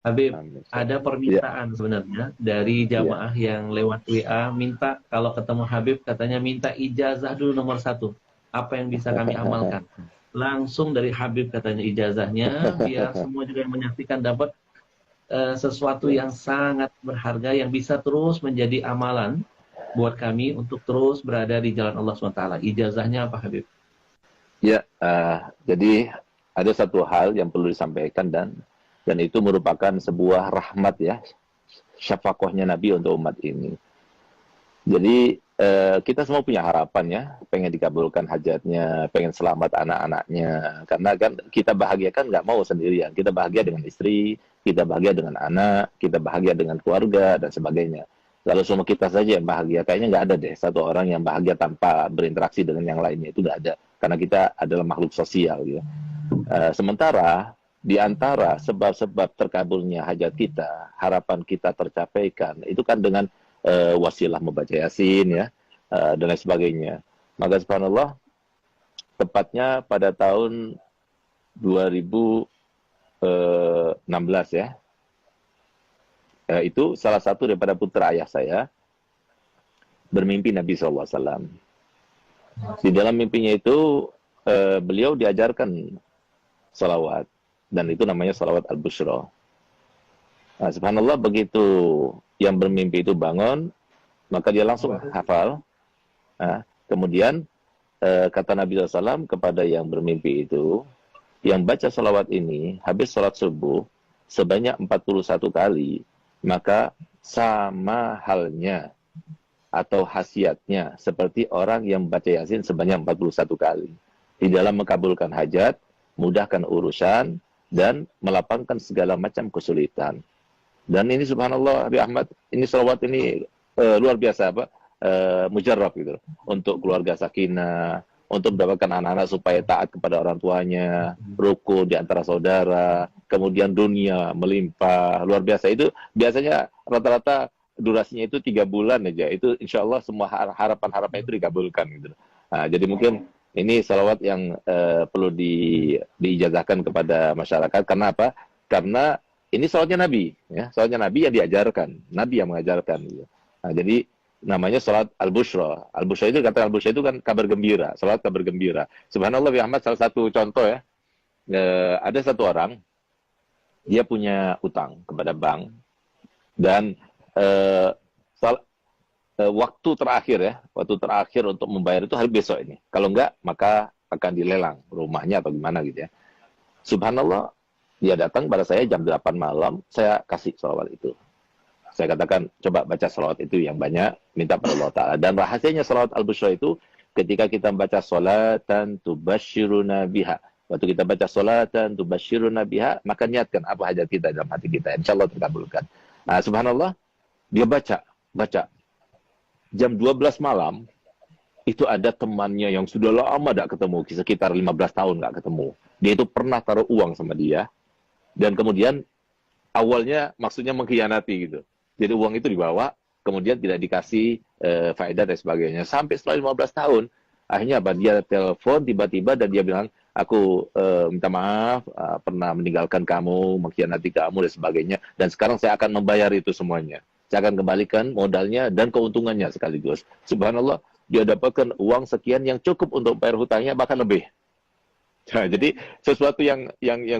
Habib, Amin. ada Ya. permintaan sebenarnya dari Ya. jamaah yang lewat WA minta kalau ketemu Habib katanya minta ijazah dulu nomor satu. Apa yang bisa kami amalkan? Langsung dari Habib katanya ijazahnya biar semua juga yang menyaksikan dapat sesuatu Ya. yang sangat berharga yang bisa terus menjadi amalan buat kami untuk terus berada di jalan Allah SWT. Ijazahnya apa Habib? Ya, jadi ada satu hal yang perlu disampaikan dan itu merupakan sebuah rahmat ya, syafaqahnya Nabi untuk umat ini. Jadi kita semua punya harapan ya, pengen dikabulkan hajatnya, pengen selamat anak-anaknya. Karena kan kita bahagia kan nggak mau sendirian. Kita bahagia dengan istri, kita bahagia dengan anak, kita bahagia dengan keluarga dan sebagainya. Kalau semua kita saja yang bahagia, kayaknya nggak ada deh satu orang yang bahagia tanpa berinteraksi dengan yang lainnya. Itu nggak ada. Karena kita adalah makhluk sosial. Ya. Sementara di antara sebab-sebab terkabulnya hajat kita, harapan kita tercapaikan, itu kan dengan wasilah membaca Yasin ya, dan lain sebagainya. Maka subhanallah, tepatnya pada tahun 2016 ya, itu salah satu daripada putra ayah saya bermimpi Nabi SAW. Di dalam mimpinya itu beliau diajarkan salawat, dan itu namanya salawat al-bushra. Nah, subhanallah, begitu yang bermimpi itu bangun, maka dia langsung hafal. Nah, kemudian kata Nabi SAW kepada yang bermimpi itu, yang baca salawat ini habis salat subuh sebanyak 41 kali, maka sama halnya atau khasiatnya seperti orang yang baca Yasin sebanyak 41 kali. Di dalam mengabulkan hajat, mudahkan urusan, dan melapangkan segala macam kesulitan. Dan ini subhanallah, Habib Ahmad, ini salawat ini luar biasa apa? Mujarrab gitu. Untuk keluarga sakinah, untuk mendapatkan anak-anak supaya taat kepada orang tuanya, ruku di antara saudara, kemudian dunia melimpah, luar biasa. Itu biasanya rata-rata durasinya itu 3 bulan aja. Itu insya Allah semua harapan-harapan itu dikabulkan gitu. Nah, jadi mungkin ini salawat yang perlu diijazahkan kepada masyarakat. Karena apa? Karena ini salawatnya Nabi, ya, salawatnya Nabi yang diajarkan, Nabi yang mengajarkan. Gitu. Nah, jadi namanya salat al-bushra. Al-bushra itu, kata al-bushra itu kan kabar gembira, salat kabar gembira. Subhanallah, ya Ahmad, salah satu contoh ya, ada satu orang, dia punya utang kepada bank, dan eh, waktu terakhir untuk membayar itu hari besok ini. Kalau enggak, maka akan dilelang rumahnya atau gimana gitu ya. Subhanallah, dia datang pada saya jam 8 malam, saya kasih salawat itu. Saya katakan, coba baca salawat itu yang banyak, minta pada Allah Ta'ala. Dan rahasianya salawat al-bushra itu, ketika kita baca salatan tubashiruna biha. Waktu kita baca salatan tubashiruna biha, maka niatkan apa hajat kita dalam hati kita. Insya Allah terkabulkan. Nah, subhanallah, dia baca. Jam 12 malam, itu ada temannya yang sudah lama tidak ketemu, sekitar 15 tahun nggak ketemu. Dia itu pernah taruh uang sama dia, dan kemudian awalnya maksudnya mengkhianati gitu. Jadi uang itu dibawa, kemudian tidak dikasih faedah dan sebagainya. Sampai setelah 15 tahun, akhirnya apa? Dia telepon tiba-tiba dan dia bilang, aku minta maaf, pernah meninggalkan kamu, mengkhianati kamu dan sebagainya. Dan sekarang saya akan membayar itu semuanya. Saya akan kembalikan modalnya dan keuntungannya sekaligus. Subhanallah, dia dapatkan uang sekian yang cukup untuk bayar hutangnya, bahkan lebih. Nah, jadi sesuatu yang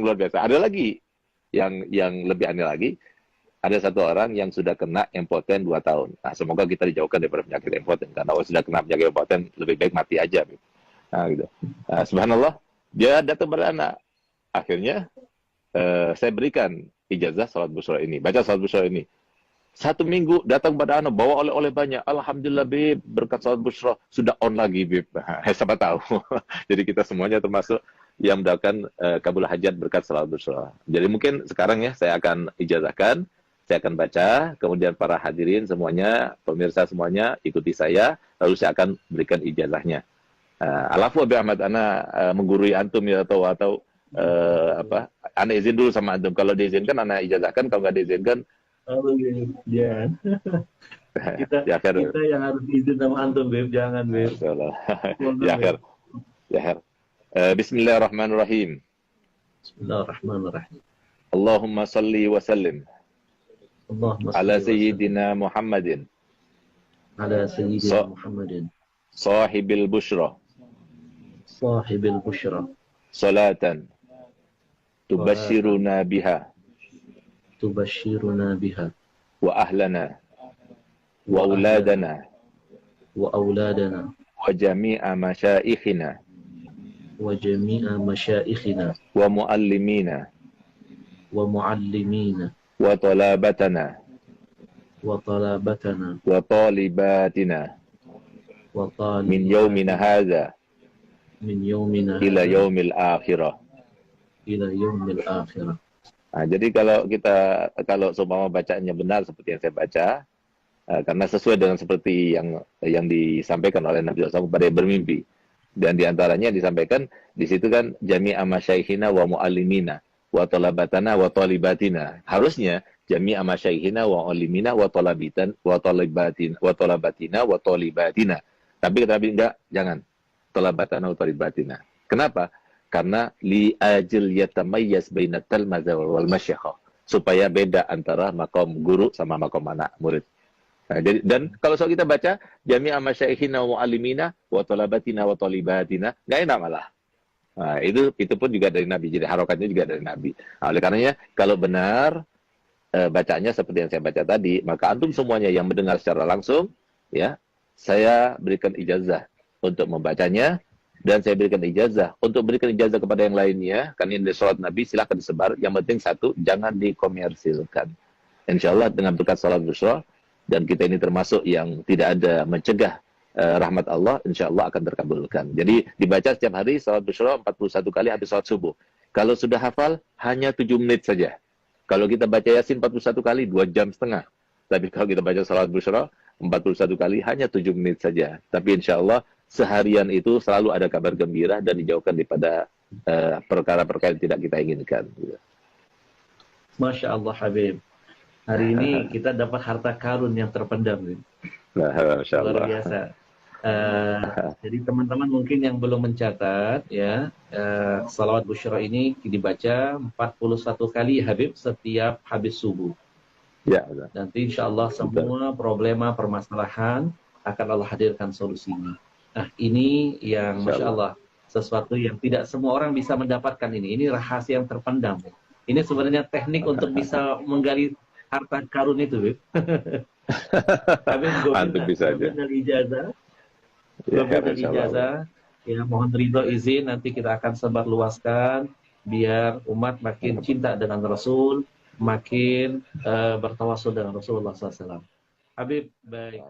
luar biasa. Ada lagi yang lebih aneh lagi, ada satu orang yang sudah kena impoten 2 tahun. Nah, semoga kita dijauhkan daripada penyakit impoten. Karena kalau sudah kena penyakit impoten, lebih baik mati aja. Nah, gitu. Nah, subhanallah, dia datang pada anak. Akhirnya, saya berikan ijazah salat bushra ini. Baca salat bushra ini. 1 minggu datang pada anak, bawa oleh-oleh banyak. Alhamdulillah, Bib, berkat salat bushra, sudah on lagi, Bib. Siapa tahu. Jadi kita semuanya termasuk yang mendapatkan kabul hajat berkat salat bushra. Jadi mungkin sekarang ya, saya akan ijazahkan. Saya akan baca, kemudian para hadirin semuanya, pemirsa semuanya, ikuti saya, lalu saya akan berikan ijazahnya. Alafu Abi Ahmad, ana menggurui antum ya, atau apa? Ana izin dulu sama antum. Kalau diizinkan, ana ijazahkan. Kalau nggak diizinkan, Oh, ya. kita ya akhir. kita yang harus izin sama antum, Beb. Jangan, Beb. Ya Semoga, akhir. Beb. Ya akhir. Bismillahirrahmanirrahim. Bismillahirrahmanirrahim. Allahumma salli wa sallim Allahumma ala salli wa sallim sayyidina Muhammadin ala sayyidina Muhammadin sahibil bushra sahibil bushra salatan tubashiruna biha tubashiruna biha wa ahlana wa auladana wa auladana wa jami'a masyaikhina wa jami'a masyaikhina wa muallimina wa muallimina wa talabatana wa talabatana wa talibatina wa min yaumina hadha min yaumina ila yaumil akhirah. ila yaumil akhirah. Nah, jadi kalau seumpama bacaannya benar seperti yang saya baca, karena sesuai dengan seperti yang disampaikan oleh Nabi SAW kepada yang bermimpi, dan diantaranya disampaikan di situ kan jami'a masyaikhina wa muallimina wa talabatana wa talibatina. Harusnya jami'a masyaikhina wa muallimina wa talabitan wa talibatina wa talabatina wa talibatina. Tapi enggak, jangan talabatana wa talibatina. Kenapa? Karena li ajil yatamayyaz bainat talmadza wal masyayikh, supaya beda antara makom guru sama makom anak murid. Nah, jadi, dan kalau soal kita baca jami'a masyaikhina wa muallimina wa talabatina wa talibatina, enggak enak malah. Nah, itu pun juga dari Nabi. Jadi harokatnya juga dari Nabi. Nah, oleh karenanya kalau benar bacanya seperti yang saya baca tadi, maka antum semuanya yang mendengar secara langsung, ya, saya berikan ijazah untuk membacanya. Dan saya berikan ijazah untuk berikan ijazah kepada yang lainnya, karena ini salat Nabi, silahkan disebar. Yang penting satu, jangan dikomersilkan. Insya Allah dengan berkat salat busyra, dan kita ini termasuk yang tidak ada mencegah rahmat Allah, insya Allah akan terkabulkan. Jadi dibaca setiap hari salat busyra 41 kali habis salat subuh. Kalau sudah hafal, hanya 7 menit saja. Kalau kita baca Yasin 41 kali, 2 jam setengah. Tapi kalau kita baca salat busyra 41 kali, hanya 7 menit saja. Tapi insya Allah seharian itu selalu ada kabar gembira dan dijauhkan daripada perkara-perkara yang tidak kita inginkan. Masya Allah Habib. Hari ini kita dapat harta karun yang terpendam. Masya Allah. Luar biasa. Jadi teman-teman mungkin yang belum mencatat, ya, salawat busyra ini dibaca 41 kali Habib setiap habis subuh. Ya, betul. Nanti insya Allah semua problema permasalahan akan Allah hadirkan solusinya. Nah, ini yang Masya Allah, sesuatu yang tidak semua orang bisa mendapatkan ini. Ini rahasia yang terpendam. Ini sebenarnya teknik untuk bisa menggali harta karun itu, Bib. Antum bisa aja. Ijazah. Ijazah. Ya, mohon ridho izin, nanti kita akan sebarluaskan biar umat makin cinta dengan Rasul, makin bertawasul dengan Rasulullah SAW. Habib, baik.